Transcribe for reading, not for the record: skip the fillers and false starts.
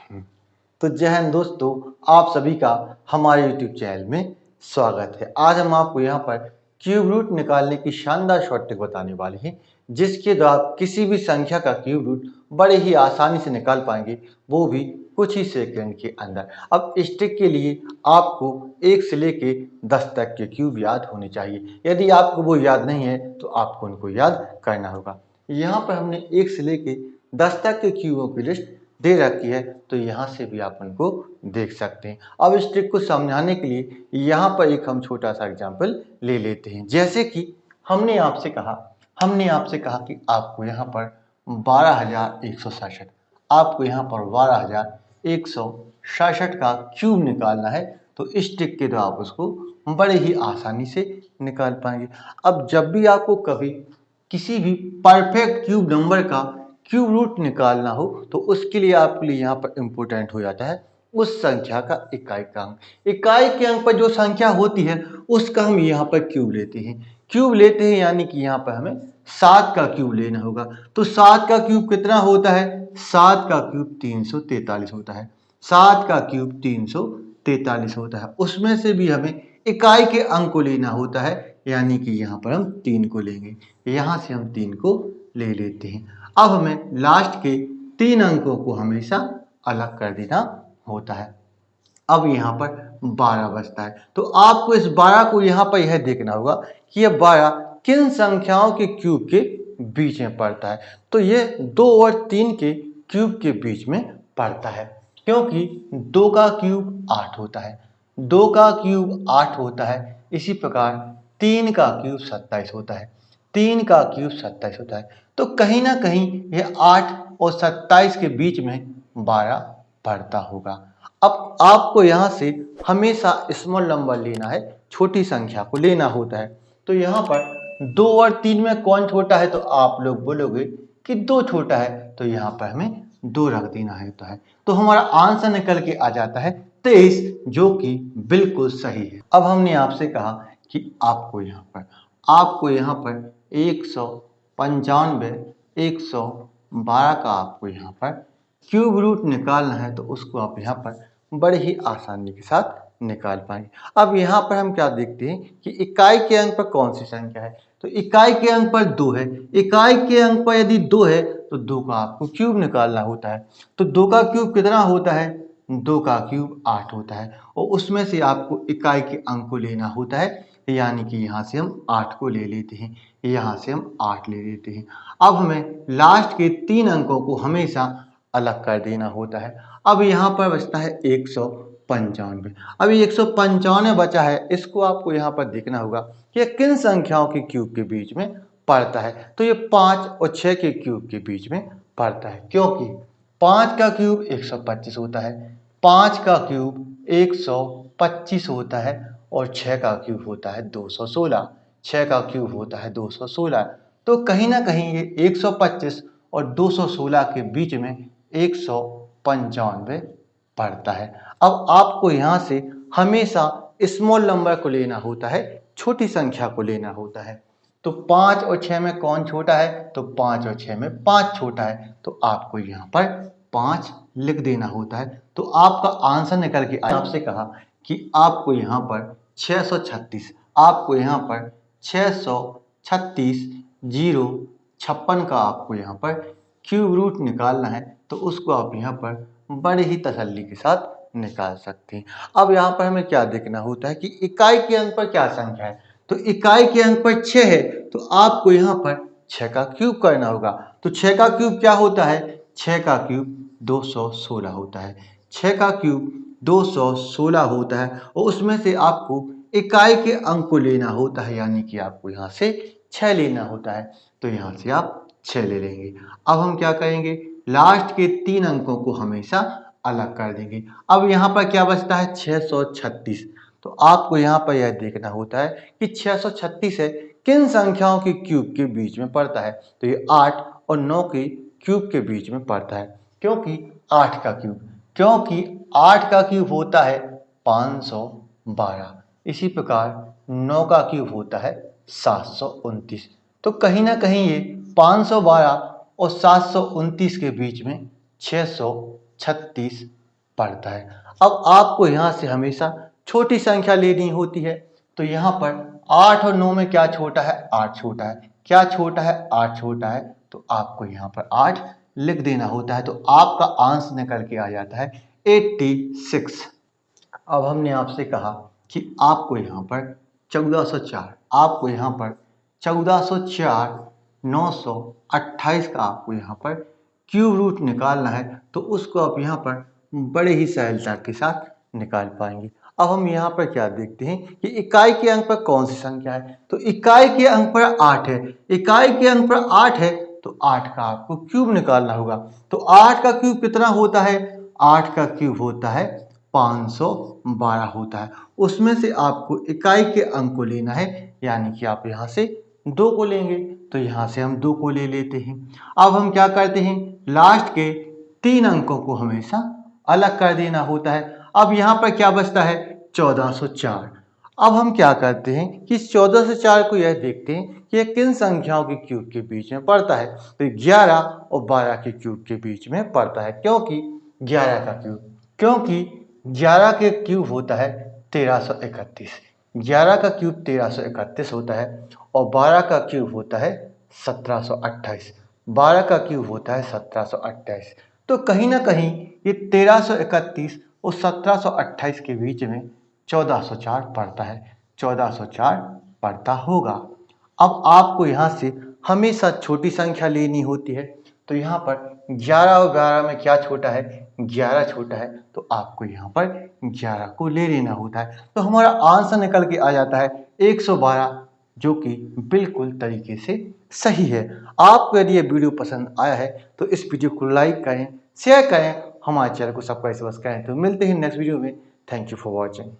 तो जय हिंद दोस्तों, आप सभी का हमारे YouTube चैनल में स्वागत है। आज हम आपको यहाँ पर क्यूब रूट निकालने की शानदार शॉर्ट ट्रिक बताने वाले हैं, जिसके द्वारा आप किसी भी संख्या का क्यूब रूट बड़े ही आसानी से निकाल पाएंगे, वो भी कुछ ही सेकंड के अंदर। अब इस ट्रिक के लिए आपको 1 से लेके 10 तक के क्यूब याद होने चाहिए। यदि आपको वो याद नहीं है तो आपको उनको याद करना होगा। यहाँ पर हमने 1 से लेके 10 तक के क्यूबों की लिस्ट दे रखी है, तो यहाँ से भी आप उनको देख सकते हैं। अब इस ट्रिक को समझाने के लिए यहाँ पर एक हम छोटा सा एग्जाम्पल ले लेते हैं। जैसे कि हमने आपसे कहा कि आपको यहाँ पर 12,167 आपको यहाँ पर 12,167 का क्यूब निकालना है। तो इस ट्रिक के द्वारा आप उसको बड़े ही आसानी से निकाल पाएंगे। अब जब भी आपको कभी किसी भी परफेक्ट क्यूब नंबर का क्यूब रूट निकालना हो, तो उसके लिए आपके लिए यहाँ पर इम्पोर्टेंट हो जाता है उस संख्या का इकाई का अंक। इकाई के अंक पर जो संख्या होती है उसका हम यहाँ पर क्यूब लेते हैं। यानी कि यहाँ पर हमें 7 का क्यूब लेना होगा। तो 7 का क्यूब कितना होता है? 7 का क्यूब 343 होता है। 7 का क्यूब 343 होता है। उसमें से भी हमें इकाई के अंक को लेना होता है, यानी कि यहाँ पर हम 3 को लेंगे। यहाँ से हम 3 को ले लेते हैं। अब हमें लास्ट के 3 अंकों को हमेशा अलग कर देना होता है। अब यहाँ पर 12 बचता है। तो आपको इस 12 को यहाँ पर यह देखना होगा कि यह 12 किन संख्याओं के क्यूब के बीच में पड़ता है। तो ये 2 और 3 के क्यूब के बीच में पड़ता है, क्योंकि 2 का क्यूब 8 होता है। 2 का क्यूब 8 होता है। इसी प्रकार 3 का क्यूब 27 होता है। 3 का क्यूब 27 होता है। तो कहीं ना कहीं यह 8 और 27 के बीच में 12 पड़ता होगा। अब आपको यहाँ से हमेशा स्मॉल नंबर लेना है, छोटी संख्या को लेना होता है। तो यहाँ पर 2 और 3 में कौन छोटा है? तो आप लोग बोलोगे कि 2 छोटा है, तो यहाँ पर हमें 2 रख देना है। तो हमारा आंसर निकल के आ जाता है 23, जो कि बिल्कुल सही है। अब हमने आपसे कहा कि आपको यहाँ पर 195 112 का आपको यहाँ पर क्यूब रूट निकालना है। तो उसको आप यहाँ पर बड़े ही आसानी के साथ निकाल पाएंगे। अब यहाँ पर हम क्या देखते हैं कि इकाई के अंक पर कौन सी संख्या है? तो इकाई के अंक पर 2 है। इकाई के अंक पर यदि 2 है तो 2 का आपको क्यूब निकालना होता है। तो 2 का क्यूब कितना होता है? 2 का क्यूब 8 होता है, और उसमें से आपको इकाई के अंक को लेना होता है, यानी कि यहाँ से हम 8 को ले लेते हैं। यहाँ से हम 8 ले लेते हैं। अब हमें लास्ट के 3 अंकों को हमेशा अलग कर देना होता है। अब यहाँ पर बचता है 195। अभी 195 बचा है, इसको आपको यहाँ पर देखना होगा कि किन संख्याओं के क्यूब के बीच में पड़ता है। तो ये 5 और 6 के क्यूब के बीच में पड़ता है, क्योंकि 5 का क्यूब 125 होता है, 5 का क्यूब 125 होता है, और 6 का क्यूब होता है 216। 6 का क्यूब होता है 216। तो कहीं ना कहीं ये 125 और 216 के बीच में 195 पड़ता है। अब आपको यहाँ से हमेशा स्मॉल नंबर को लेना होता है, छोटी संख्या को लेना होता है। तो 5 और 6 में कौन छोटा है? तो 5 और 6 में 5 छोटा है। तो आपको यहाँ पर 5 लिख देना होता है। तो आपका आंसर निकल के आया। आपसे कहा कि आपको यहाँ पर 636 056 का आपको यहाँ पर क्यूब रूट निकालना है। तो उसको आप यहाँ पर बड़े ही तसल्ली के साथ निकाल सकते हैं। अब यहाँ पर हमें क्या देखना होता है कि इकाई के अंक पर क्या संख्या है। तो इकाई के अंक पर 6 है, तो आपको यहाँ पर 6 का क्यूब करना होगा। तो 6 का क्यूब क्या होता है? 6 का क्यूब 216 होता है। 6 का क्यूब 216 होता है, और उसमें से आपको इकाई के अंक को लेना होता है, यानी कि आपको यहाँ से 6 लेना होता है। तो यहाँ से आप 6 ले लेंगे। अब हम क्या करेंगे? लास्ट के 3 अंकों को हमेशा अलग कर देंगे। अब यहाँ पर क्या बचता है? 636। तो आपको यहाँ पर यह देखना होता है कि 636 है किन संख्याओं के क्यूब के बीच में पड़ता है। तो ये 8 और 9 के क्यूब के बीच में पड़ता है, क्योंकि 8 का क्यूब होता है 512। इसी प्रकार 9 का क्यूब होता है 729। तो कहीं ना कहीं ये 512 और 729 के बीच में 636 पड़ता है। अब आपको यहाँ से हमेशा छोटी संख्या लेनी होती है, तो यहाँ पर 8 और 9 में क्या छोटा है? 8 छोटा है। क्या छोटा है? 8 छोटा है। तो आपको यहाँ पर 8 लिख देना होता है, तो आपका आंसर निकल के आ जाता है 86। अब हमने आपसे कहा कि आपको यहाँ पर 1404, आपको यहाँ पर 1404 928 का आपको यहाँ पर क्यूब रूट निकालना है, तो उसको आप यहाँ पर बड़े ही सरलता के साथ निकाल पाएंगे। अब हम यहाँ पर क्या देखते हैं कि इकाई के अंक पर कौन सी संख्या है, तो इकाई के अंक पर 8 है। इकाई के अंक पर 8 है, तो 8 का आपको क्यूब निकालना होगा। तो 8 का क्यूब कितना होता है? 8 का क्यूब होता है 512 होता है। उसमें से आपको इकाई के अंक को लेना है, यानी कि आप यहाँ से 2 को लेंगे, तो यहाँ से हम 2 को ले लेते हैं। अब हम क्या करते हैं, लास्ट के 3 अंकों को हमेशा अलग कर देना होता है। अब यहाँ पर क्या बचता है? 1404। अब हम क्या करते हैं कि इस 1404 को यह देखते हैं कि यह किन संख्याओं के क्यूब के बीच में पड़ता है, तो 11 और 12 के क्यूब के बीच में पड़ता है। क्योंकि 11 का क्यूब होता है 1331, 11 का क्यूब 1331 होता है, और 12 का क्यूब होता है 1728, 12 का क्यूब होता है 1728। तो कहीं ना कहीं ये 1331 और 1728 के बीच में 1404 पड़ता है, 1404 पड़ता होगा। अब आपको यहाँ से हमेशा छोटी संख्या लेनी होती है, तो यहाँ पर 11 और 12 में क्या छोटा है? 11 छोटा है, तो आपको यहाँ पर 11 को ले लेना होता है। तो हमारा आंसर निकल के आ जाता है 112, जो कि बिल्कुल तरीके से सही है। आपको यदि ये वीडियो पसंद आया है तो इस वीडियो को लाइक करें, शेयर करें, हमारे चैनल को सब्सक्राइब करें। तो मिलते हैं नेक्स्ट वीडियो में। Thank you for watching.